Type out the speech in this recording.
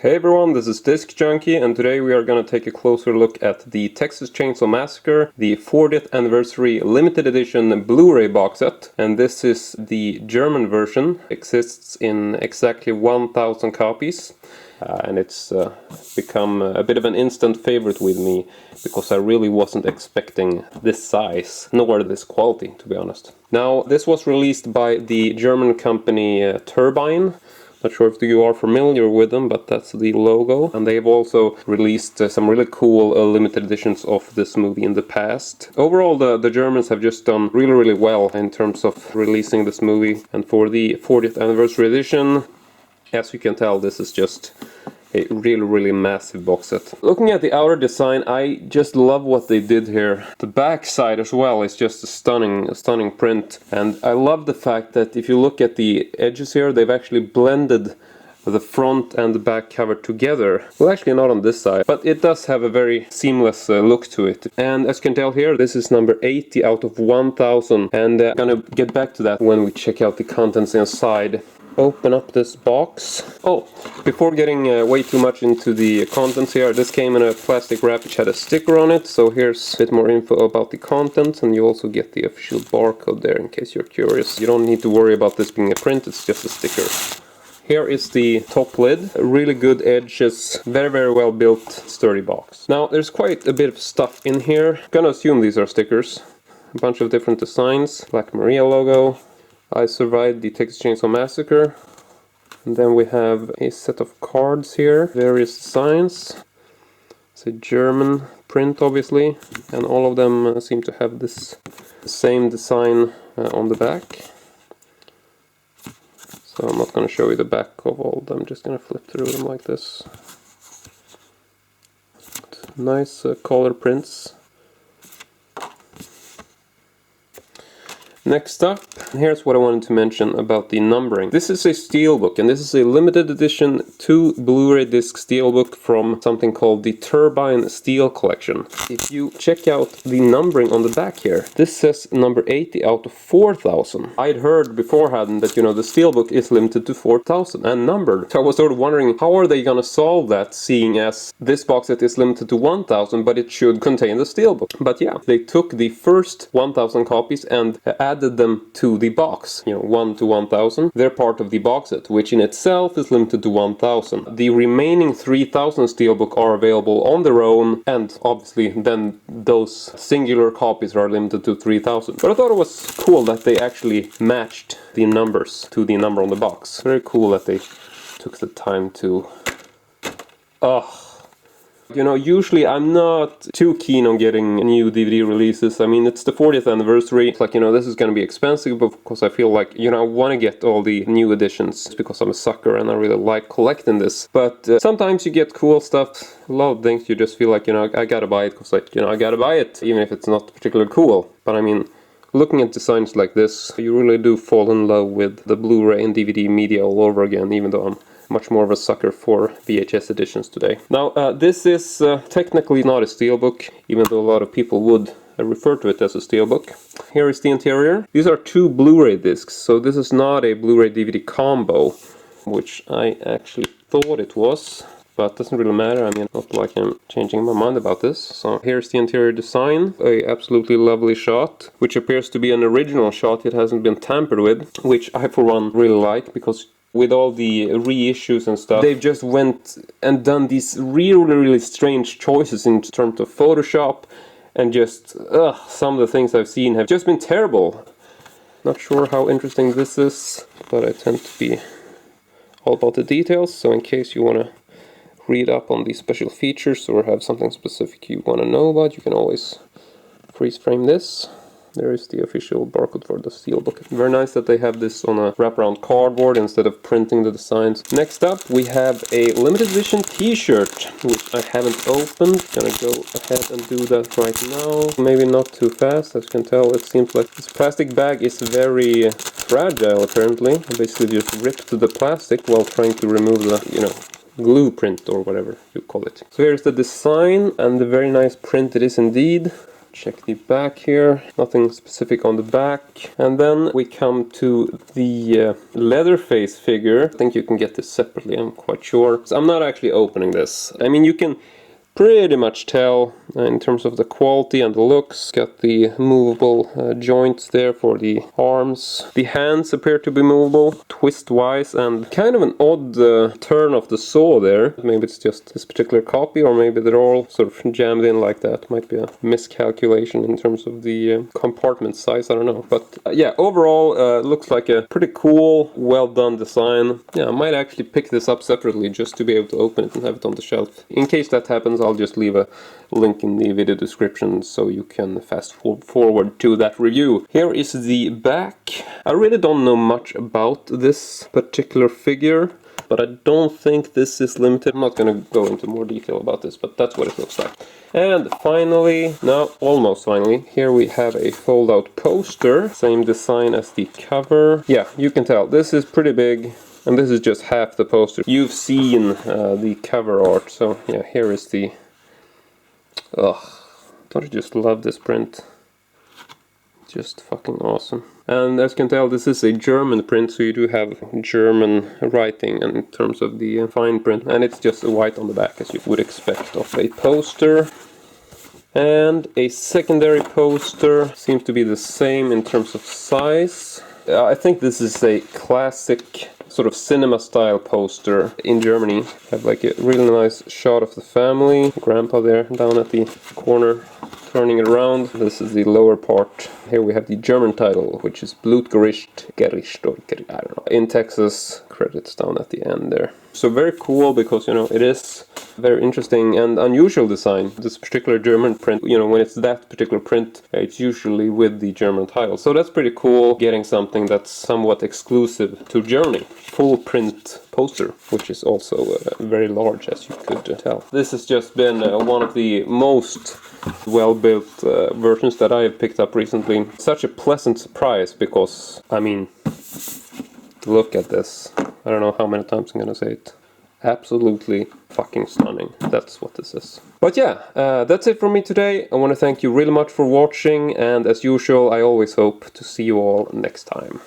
Hey everyone, this is Disc Junkie, and today we are going to take a closer look at the Texas Chainsaw Massacre, the 40th anniversary limited edition Blu-ray box set. And this is the German version. It exists in exactly 1,000 copies. And it's become a bit of an instant favorite with me, because I really wasn't expecting this size, nor this quality, to be honest. Now, this was released by the German company Turbine. Not sure if you are familiar with them, but that's the logo. And they've also released some really cool limited editions of this movie in the past. Overall, the Germans have just done really well in terms of releasing this movie. And for the 40th anniversary edition, as you can tell, this is just a really massive box set. Looking at the outer design, I just love what they did here. The back side as well is just a stunning print. And I love the fact that if you look at the edges here, they've actually blended the front and the back cover together. Well, actually not on this side, but it does have a very seamless look to it. And as you can tell here, this is number 80 out of 1,000. And I'm gonna get back to that when we check out the contents inside. Open up this box. Oh, before getting way too much into the contents here, this came in a plastic wrap which had a sticker on it, so here's a bit more info about the contents, and you also get the official barcode there in case you're curious. You don't need to worry about this being a print, it's just a sticker. Here is the top lid, really good edges, very well built, sturdy box. Now there's quite a bit of stuff in here. I'm gonna assume these are stickers. A bunch of different designs, Black Maria logo. I survived the Texas Chainsaw Massacre. And then we have a set of cards here, various designs. It's a German print, obviously, and all of them seem to have this same design on the back. So I'm not going to show you the back of all of them, I'm just going to flip through them like this. Nice color prints. Next up, here's what I wanted to mention about the numbering. This is a Steelbook, and this is a limited edition 2 Blu-ray disc Steelbook from something called the Turbine Steel Collection. If you check out the numbering on the back here, this says number 80 out of 4,000. I'd heard beforehand that, you know, the Steelbook is limited to 4,000 and numbered. So I was sort of wondering, how are they gonna solve that, seeing as this box set is limited to 1,000, but it should contain the Steelbook. But yeah, they took the first 1,000 copies and added them to the box, you know, 1 to 1,000. They're part of the box set, which in itself is limited to 1,000. The remaining 3,000 Steelbook are available on their own, and obviously then those singular copies are limited to 3,000. But I thought it was cool that they actually matched the numbers to the number on the box. Very cool that they took the time to... You know, usually I'm not too keen on getting new DVD releases. I mean, it's the 40th anniversary. It's like, you know, this is going to be expensive, but because I feel like, you know, I want to get all the new editions because I'm a sucker and I really like collecting this. But sometimes you get cool stuff. A lot of things you just feel like, you know, I gotta buy it because, like, you know, I gotta buy it, even if it's not particularly cool. But I mean, looking at designs like this, you really do fall in love with the Blu-ray and DVD media all over again, even though I'm much more of a sucker for VHS editions today. Now, this is technically not a Steelbook, even though a lot of people would refer to it as a Steelbook. Here is the interior. These are 2 Blu-ray discs, so this is not a Blu-ray DVD combo, which I actually thought it was, but doesn't really matter. I mean, not like I'm changing my mind about this. So here's the interior design, a absolutely lovely shot, which appears to be an original shot. It hasn't been tampered with, which I for one really like, because with all the reissues and stuff, they've just went and done these really strange choices in terms of Photoshop, and just some of the things I've seen have just been terrible. Not sure how interesting this is, but I tend to be all about the details, so in case you want to read up on these special features or have something specific you want to know about, you can always freeze frame this. There is the official barcode for the Steelbook. Very nice that they have this on a wraparound cardboard instead of printing the designs. Next up, we have a limited edition t-shirt, which I haven't opened. Gonna go ahead and do that right now. Maybe not too fast. As you can tell, it seems like this plastic bag is very fragile, apparently. I basically just ripped the plastic while trying to remove the, you know, glue print or whatever you call it. So here's the design, and the very nice print it is indeed. check the back here. Nothing specific on the back. And then we come to the Leatherface figure. I think you can get this separately, I'm quite sure. So I'm not actually opening this. I mean, you can pretty much tell in terms of the quality and the looks. Got the movable joints there for the arms. The hands appear to be movable, twist-wise, and kind of an odd turn of the saw there. Maybe it's just this particular copy, or maybe they're all sort of jammed in like that. Might be a miscalculation in terms of the compartment size, I don't know. But yeah, overall, looks like a pretty cool, well done design. Yeah, I might actually pick this up separately just to be able to open it and have it on the shelf. In case that happens, I'll just leave a link in the video description so you can fast forward to that review. Here is the back. I really don't know much about this particular figure, but I don't think this is limited. I'm not going to go into more detail about this, but that's what it looks like. And finally, no, almost finally, here we have a fold-out poster. Same design as the cover. Yeah, you can tell this is pretty big. And this is just half the poster. You've seen the cover art, so yeah, here is the... Ugh, don't you just love this print? Just fucking awesome. And as you can tell, this is a German print, so you do have German writing in terms of the fine print. And it's just white on the back, as you would expect of a poster. And a secondary poster seems to be the same in terms of size. I think this is a classic sort of cinema style poster in Germany. Have like a really nice shot of the family. Grandpa there down at the corner turning it around. This is the lower part. Here we have the German title, which is Blutgericht, Gericht, or I don't know. In Texas, credits down at the end there. So very cool because, you know, it is very interesting and unusual design. This particular German print, you know, when it's that particular print, it's usually with the German title. So that's pretty cool, getting something that's somewhat exclusive to Germany. Full print poster, which is also very large, as you could tell. This has just been one of the most well-built versions that I have picked up recently. Such a pleasant surprise because, I mean, look at this. I don't know how many times I'm gonna say it. Absolutely fucking stunning. That's what this is. But yeah, that's it from me today. I want to thank you really much for watching, and as usual, I always hope to see you all next time.